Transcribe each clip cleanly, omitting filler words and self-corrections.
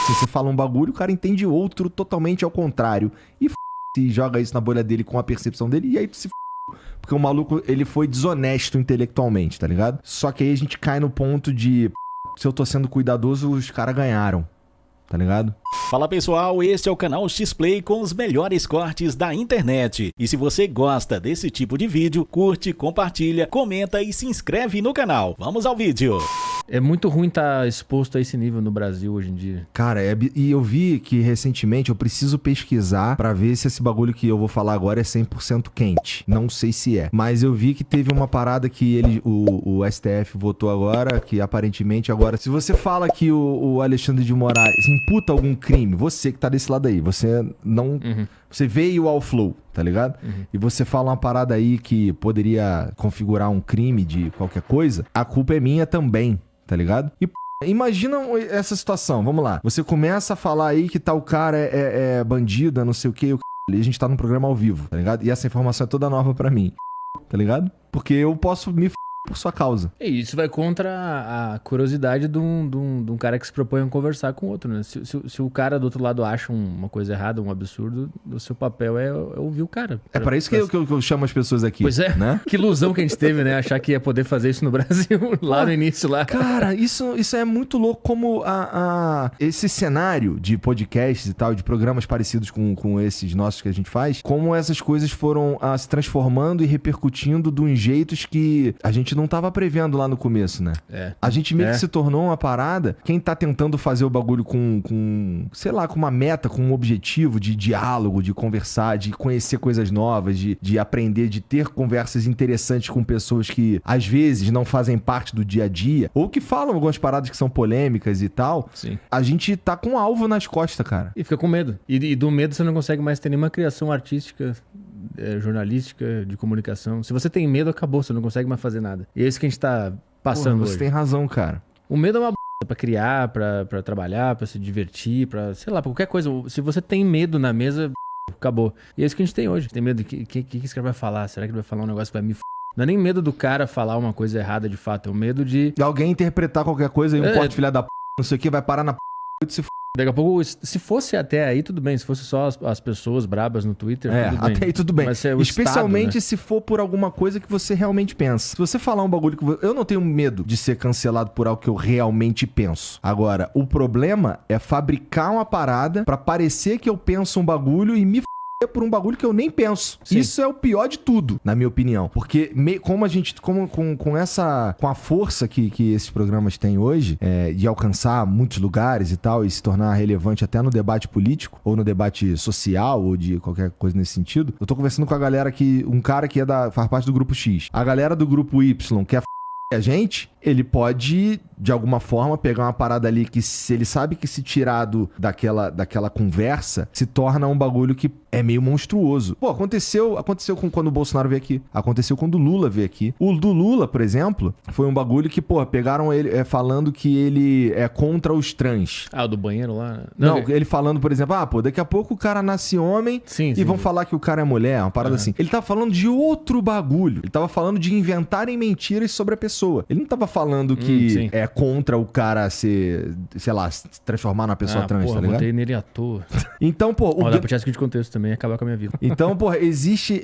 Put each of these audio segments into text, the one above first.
Se você fala um bagulho, o cara entende outro totalmente ao contrário. E se joga isso na bolha dele com a percepção dele, e aí tu se porque o maluco, ele foi desonesto intelectualmente, tá ligado? Só que aí a gente cai no ponto de, se eu tô sendo cuidadoso, os caras ganharam, tá ligado? Fala pessoal, este é o canal X-Play com os melhores cortes da internet. E se você gosta desse tipo de vídeo, curte, compartilha, comenta e se inscreve no canal. Vamos ao vídeo. É muito ruim estar exposto a esse nível no Brasil hoje em dia. Cara, e eu vi que recentemente eu preciso pesquisar pra ver se esse bagulho que eu vou falar agora é 100% quente. Não sei se é. Mas eu vi que teve uma parada que o STF votou agora, que aparentemente agora, se você fala que o Alexandre de Moraes imputa algum crime, você que tá desse lado aí, você não... Você veio ao flow, tá ligado? E você fala uma parada aí que poderia configurar um crime de qualquer coisa, a culpa é minha também, tá ligado? E imagina essa situação, vamos lá. Você começa a falar aí que tal cara é bandido, não sei o que, e a gente tá num programa ao vivo, tá ligado? E essa informação é toda nova pra mim, tá ligado? Porque eu posso me por sua causa. E isso vai contra a curiosidade de um cara que se propõe a conversar com o outro, né? Se o cara do outro lado acha uma coisa errada, um absurdo, o seu papel é ouvir o cara. É para isso que eu chamo as pessoas aqui. Pois é, né? Que ilusão que a gente teve, né? Achar que ia poder fazer isso no Brasil, lá no início. Lá. Cara, isso é muito louco como esse cenário de podcasts e tal, de programas parecidos com esses nossos que a gente faz, como essas coisas foram se transformando e repercutindo de uns jeitos que a gente não tava prevendo lá no começo, né? A gente meio que se tornou uma parada, quem tá tentando fazer o bagulho sei lá, com uma meta, com um objetivo de diálogo, de conversar, de conhecer coisas novas, de aprender, de ter conversas interessantes com pessoas que às vezes não fazem parte do dia a dia, ou que falam algumas paradas que são polêmicas e tal. Sim. A gente tá com um alvo nas costas, cara. E fica com medo. E do medo você não consegue mais ter nenhuma criação artística, jornalística, de comunicação. Se você tem medo, acabou, você não consegue mais fazer nada. E é isso que a gente tá passando hoje. Você tem razão, cara. O medo é uma pra criar, pra trabalhar, pra se divertir, pra, sei lá, pra qualquer coisa. Se você tem medo na mesa, acabou. E é isso que a gente tem hoje. Tem medo de que esse cara vai falar? Será que ele vai falar um negócio que vai me Não é nem medo do cara falar uma coisa errada de fato, é o medo de alguém interpretar qualquer coisa e um corte filha da p, não sei o que, vai parar na p e se f... Daqui a pouco, se fosse até aí, tudo bem. Se fosse só as pessoas brabas no Twitter, tudo bem. Até aí tudo bem. Mas é o especialmente Estado, né? Se for por alguma coisa que você realmente pensa. Se você falar um bagulho que... Eu não tenho medo de ser cancelado por algo que eu realmente penso. Agora, o problema é fabricar uma parada pra parecer que eu penso um bagulho e me por um bagulho que eu nem penso. Sim. Isso é o pior de tudo, na minha opinião. Porque como a gente, com a força que esses programas têm hoje, de alcançar muitos lugares e tal, e se tornar relevante até no debate político, ou no debate social, ou de qualquer coisa nesse sentido, eu tô conversando com a galera um cara que faz parte do grupo X. A galera do grupo Y, que é a gente, ele pode, de alguma forma, pegar uma parada ali que se ele sabe que se tirado daquela conversa, se torna um bagulho que é meio monstruoso. Pô, aconteceu quando o Bolsonaro veio aqui. Aconteceu quando o Lula veio aqui. O do Lula, por exemplo, foi um bagulho que, pô, pegaram ele falando que ele é contra os trans. Ah, o do banheiro lá? Não, ele falando, por exemplo, pô, daqui a pouco o cara nasce homem e vão falar que o cara é mulher, uma parada assim. Ele tava falando de outro bagulho. Ele tava falando de inventarem mentiras sobre a pessoa. Ele não tava falando que é contra o cara ser, sei lá, se transformar na pessoa trans, tá ligado? Botei nele à toa. Então, pô... Dá pra tirar isso de contexto também e acabar com a minha vida. Então, pô, existe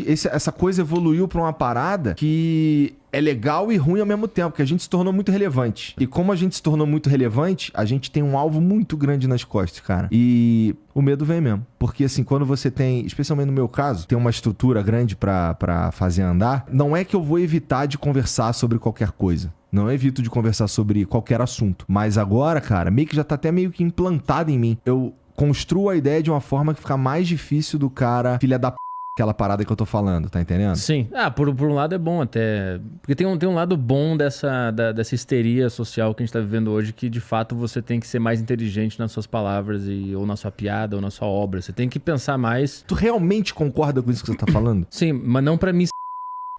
essa coisa evoluiu pra uma parada que é legal e ruim ao mesmo tempo, que a gente se tornou muito relevante. E como a gente se tornou muito relevante, a gente tem um alvo muito grande nas costas, cara. E o medo vem mesmo. Porque assim, quando você tem, especialmente no meu caso, tem uma estrutura grande pra fazer andar, não é que eu vou evitar de conversar sobre qualquer coisa. Não evito de conversar sobre qualquer assunto. Mas agora, cara, meio que já tá até meio que implantado em mim. Eu construo a ideia de uma forma que fica mais difícil do cara, filha da p... aquela parada que eu tô falando, tá entendendo? Sim. Por um lado é bom até. Porque tem um lado bom dessa histeria social que a gente tá vivendo hoje, que de fato você tem que ser mais inteligente nas suas palavras, ou na sua piada, ou na sua obra. Você tem que pensar mais. Tu realmente concorda com isso que você tá falando? Sim, mas não pra mim.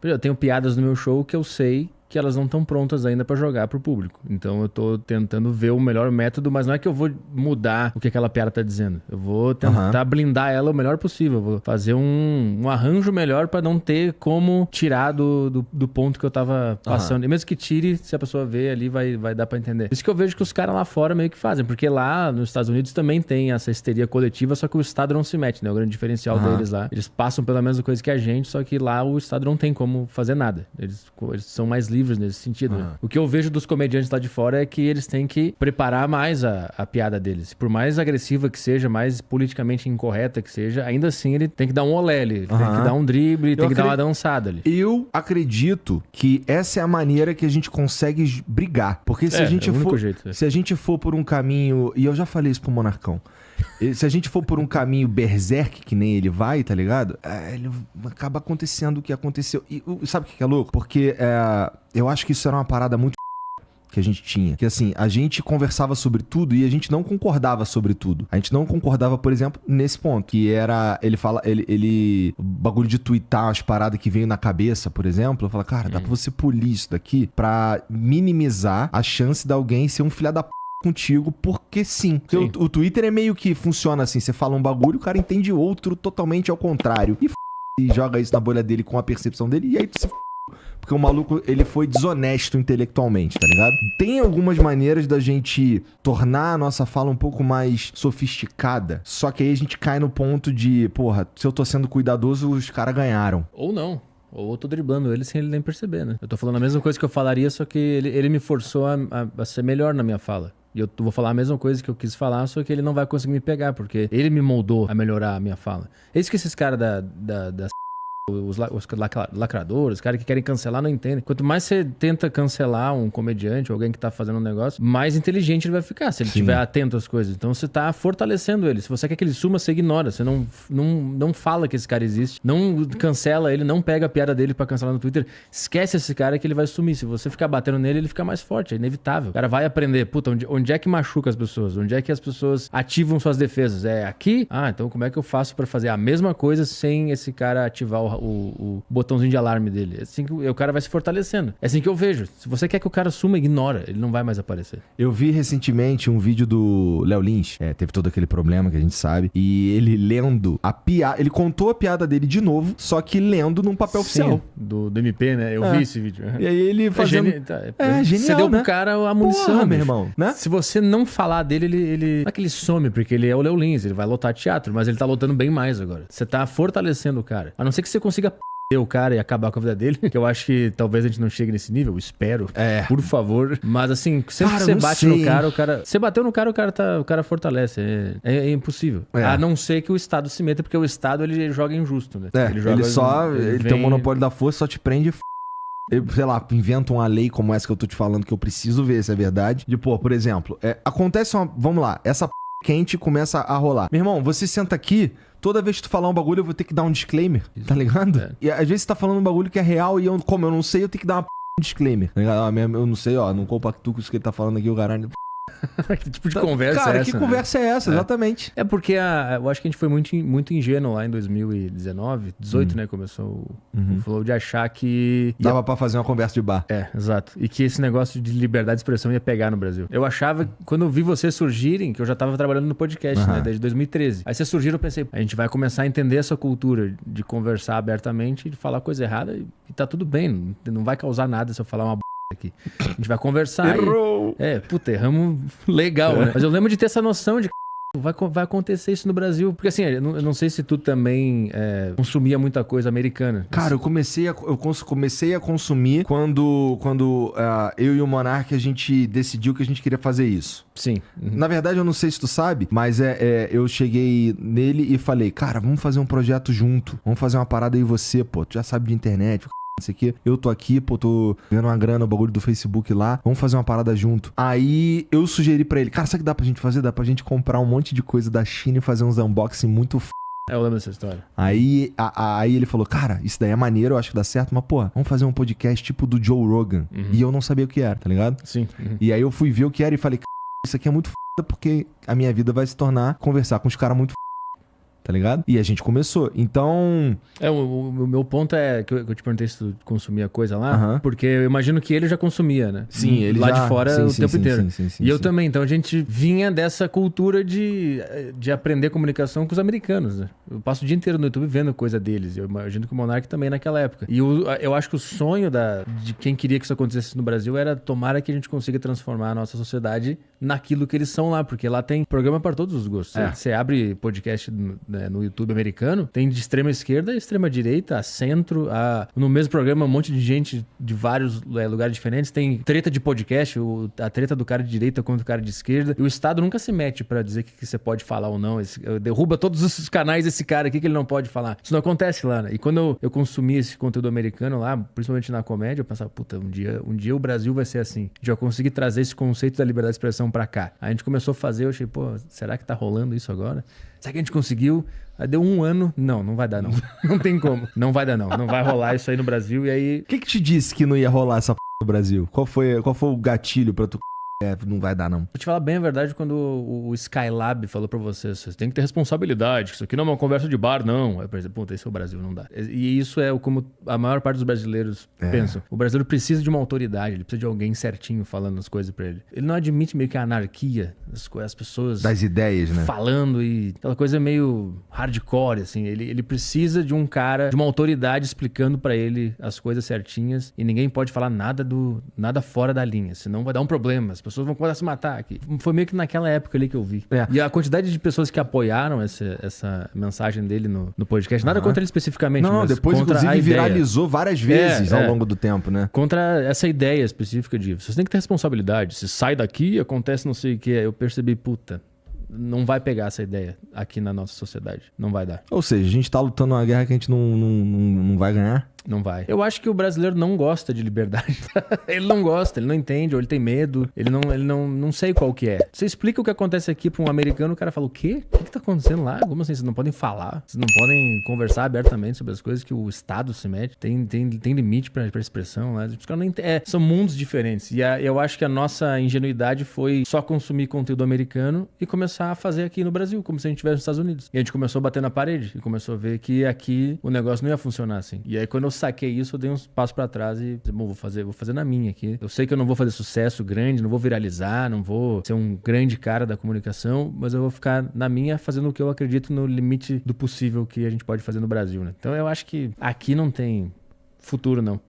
Eu tenho piadas no meu show que eu sei que elas não estão prontas ainda pra jogar pro público. Então eu tô tentando ver o melhor método, mas não é que eu vou mudar o que aquela piada tá dizendo. Eu vou tentar blindar ela o melhor possível. Eu vou fazer um arranjo melhor pra não ter como tirar do ponto que eu tava passando. E mesmo que tire, se a pessoa ver ali, vai dar pra entender. Isso que eu vejo que os caras lá fora meio que fazem, porque lá nos Estados Unidos também tem essa histeria coletiva, só que o Estado não se mete, né? O grande diferencial deles lá. Eles passam pela mesma coisa que a gente, só que lá o Estado não tem como fazer nada. Eles são mais livres nesse sentido, né? O que eu vejo dos comediantes lá de fora é que eles têm que preparar mais a piada deles. Por mais agressiva que seja, mais politicamente incorreta que seja, ainda assim ele tem que dar um olé ali, ele tem que dar um drible, tem que dar uma dançada ali. Eu acredito que essa é a maneira que a gente consegue brigar. Porque se a gente se a gente for por um caminho, e eu já falei isso pro Monarcão, se a gente for por um caminho berserk, que nem ele vai, tá ligado? Ele acaba acontecendo o que aconteceu. E sabe o que é louco? Porque eu acho que isso era uma parada muito que a gente tinha. Que assim, a gente conversava sobre tudo e a gente não concordava sobre tudo. A gente não concordava, por exemplo, nesse ponto. Que era, o bagulho de twittar as paradas que veio na cabeça, por exemplo. Eu falo, cara, dá pra você polir isso daqui pra minimizar a chance de alguém ser um filho da p contigo, porque sim. O Twitter é meio que funciona assim, você fala um bagulho, o cara entende outro totalmente ao contrário. E joga isso na bolha dele com a percepção dele, e aí tu se porque o maluco, ele foi desonesto intelectualmente, tá ligado? Tem algumas maneiras da gente tornar a nossa fala um pouco mais sofisticada, só que aí a gente cai no ponto de, porra, se eu tô sendo cuidadoso, os caras ganharam. Ou não. Ou eu tô driblando ele sem ele nem perceber, né? Eu tô falando a mesma coisa que eu falaria, só que ele me forçou a ser melhor na minha fala. E eu vou falar a mesma coisa que eu quis falar, só que ele não vai conseguir me pegar, porque ele me moldou a melhorar a minha fala. É isso que esses caras os lacradores, os caras que querem cancelar não entendem. Quanto mais você tenta cancelar um comediante ou alguém que tá fazendo um negócio, mais inteligente ele vai ficar, se ele estiver atento às coisas. Então você tá fortalecendo ele. Se você quer que ele suma, você ignora. Você não fala que esse cara existe. Não cancela ele, não pega a piada dele pra cancelar no Twitter. Esquece esse cara que ele vai sumir. Se você ficar batendo nele, ele fica mais forte. É inevitável. O cara vai aprender. Puta, onde é que machuca as pessoas? Onde é que as pessoas ativam suas defesas? É aqui? Ah, então como é que eu faço pra fazer a mesma coisa sem esse cara ativar o botãozinho de alarme dele? É assim que o cara vai se fortalecendo. É assim que eu vejo. Se você quer que o cara suma, ignora. Ele não vai mais aparecer. Eu vi recentemente um vídeo do Léo Lins. Teve todo aquele problema que a gente sabe. E ele lendo a piada. Ele contou a piada dele de novo, só que lendo num papel oficial. Do MP, né? Eu vi esse vídeo. E aí ele fazendo... genial, você deu pro cara a munição, porra, meu irmão, né? Se você não falar dele, ele... Não é que ele some, porque ele é o Léo Lins. Ele vai lotar teatro, mas ele tá lotando bem mais agora. Você tá fortalecendo o cara. A não ser que você consiga o cara e acabar com a vida dele, que eu acho que talvez a gente não chegue nesse nível, espero, por favor. Mas assim, sempre que você bate no cara, o cara... Você bateu no cara, o cara fortalece. É impossível. A não ser que o Estado se meta, porque o Estado, ele joga injusto, né? Ele tem o monopólio da força, só te prende sei lá, inventa uma lei como essa que eu tô te falando, que eu preciso ver se é verdade. De, pô, por exemplo, acontece uma... Vamos lá, essa quente começa a rolar. Meu irmão, você senta aqui, toda vez que tu falar um bagulho, eu vou ter que dar um disclaimer, tá ligado? E às vezes você tá falando um bagulho que é real e como eu não sei, eu tenho que dar um disclaimer. Tá ligado? Eu não sei, não compactuo com isso que ele tá falando aqui, o caralho. Que tipo de conversa cara, é essa? Cara, que conversa é essa? Exatamente. É porque eu acho que a gente foi muito ingênuo lá em 2019, 18, né? Começou o flow de achar que... Dava pra fazer uma conversa de bar. Exato. E que esse negócio de liberdade de expressão ia pegar no Brasil. Eu achava, quando eu vi vocês surgirem, que eu já tava trabalhando no podcast, né? Desde 2013. Aí vocês surgiram, eu pensei, a gente vai começar a entender essa cultura de conversar abertamente, de falar coisa errada e tá tudo bem. Não vai causar nada se eu falar uma aqui. A gente vai conversar. Errou! Erramos legal, né? Mas eu lembro de ter essa noção de vai acontecer isso no Brasil. Porque assim, eu não sei se tu também consumia muita coisa americana. Cara, eu comecei a consumir quando eu e o Monark, a gente decidiu que a gente queria fazer isso. Sim. Na verdade, eu não sei se tu sabe, mas eu cheguei nele e falei, cara, vamos fazer um projeto junto. Vamos fazer uma parada aí você, pô. Tu já sabe de internet, isso aqui. Eu tô aqui, pô, tô ganhando uma grana, o bagulho do Facebook lá. Vamos fazer uma parada junto. Aí eu sugeri pra ele, cara, sabe o que dá pra gente fazer? Dá pra gente comprar um monte de coisa da China e fazer uns unboxing muito eu lembro dessa história. Aí ele falou, cara, isso daí é maneiro, eu acho que dá certo, mas pô, vamos fazer um podcast tipo do Joe Rogan. E eu não sabia o que era, tá ligado? Sim. E aí eu fui ver o que era e falei, cara, isso aqui é muito porque a minha vida vai se tornar conversar com os caras muito tá ligado? E a gente começou. Então... O meu ponto é que eu te perguntei se tu consumia coisa lá, Aham. porque eu imagino que ele já consumia, né? Sim, ele lá já... de fora sim, o sim, tempo sim, inteiro. sim, sim, E eu sim. também, então a gente vinha dessa cultura de aprender comunicação com os americanos, né? Eu passo o dia inteiro no YouTube vendo coisa deles. Eu imagino que o Monark também naquela época. E eu acho que o sonho de quem queria que isso acontecesse no Brasil era tomara que a gente consiga transformar a nossa sociedade naquilo que eles são lá, porque lá tem programa para todos os gostos. Você abre podcast no YouTube americano, tem de extrema esquerda, extrema direita, a centro, no mesmo programa um monte de gente de vários lugares diferentes, tem treta de podcast, a treta do cara de direita contra o cara de esquerda, e o Estado nunca se mete para dizer que você pode falar ou não, derruba todos os canais desse cara aqui que ele não pode falar. Isso não acontece lá, né? E quando eu consumi esse conteúdo americano lá, principalmente na comédia, eu pensava, puta, um dia o Brasil vai ser assim. Já consegui trazer esse conceito da liberdade de expressão pra cá. Aí a gente começou a fazer, eu achei, pô, será que tá rolando isso agora? Será que a gente conseguiu? Aí deu um ano, não vai dar não. Não tem como. Não vai dar não. Não vai rolar isso aí no Brasil e aí... O que te disse que não ia rolar essa p no Brasil? Qual foi o gatilho pra tu... não vai dar não. Vou te falar bem a verdade, quando o Skylab falou pra você tem que ter responsabilidade, isso aqui não é uma conversa de bar, não. Aí eu pensei, puta, esse é o Brasil, não dá. E isso é como a maior parte dos brasileiros pensam. O brasileiro precisa de uma autoridade, ele precisa de alguém certinho falando as coisas pra ele. Ele não admite meio que a anarquia, as pessoas... Das ideias, né? Falando e aquela coisa meio hardcore, assim. Ele precisa de um cara, de uma autoridade explicando pra ele as coisas certinhas e ninguém pode falar nada fora da linha, senão vai dar um problema. As pessoas vão começar a se matar aqui. Foi meio que naquela época ali que eu vi. E a quantidade de pessoas que apoiaram essa mensagem dele no podcast, nada contra ele especificamente, não, mas depois contra inclusive a ideia. viralizou várias vezes ao longo do tempo, né? Contra essa ideia específica de você tem que ter responsabilidade. Se sai daqui, acontece não sei o que. Eu percebi, puta, não vai pegar essa ideia aqui na nossa sociedade. Não vai dar. Ou seja, a gente tá lutando uma guerra que a gente não vai ganhar. Não vai. Eu acho que o brasileiro não gosta de liberdade. Ele não gosta, ele não entende, ou ele tem medo. Ele não sei qual que é. Você explica o que acontece aqui pra um americano, o cara fala, o quê? O que tá acontecendo lá? Como assim? Vocês não podem falar? Vocês não podem conversar abertamente sobre as coisas que o Estado se mete? Tem limite pra expressão lá. Os caras não entendem. São mundos diferentes. E eu acho que a nossa ingenuidade foi só consumir conteúdo americano e começar a fazer aqui no Brasil, como se a gente estivesse nos Estados Unidos. E a gente começou a bater na parede e começou a ver que aqui o negócio não ia funcionar assim. E aí quando eu saquei isso, eu dei uns passos pra trás e bom, vou fazer na minha aqui. Eu sei que eu não vou fazer sucesso grande, não vou viralizar, não vou ser um grande cara da comunicação, mas eu vou ficar na minha fazendo o que eu acredito no limite do possível que a gente pode fazer no Brasil, né? Então eu acho que aqui não tem futuro, não.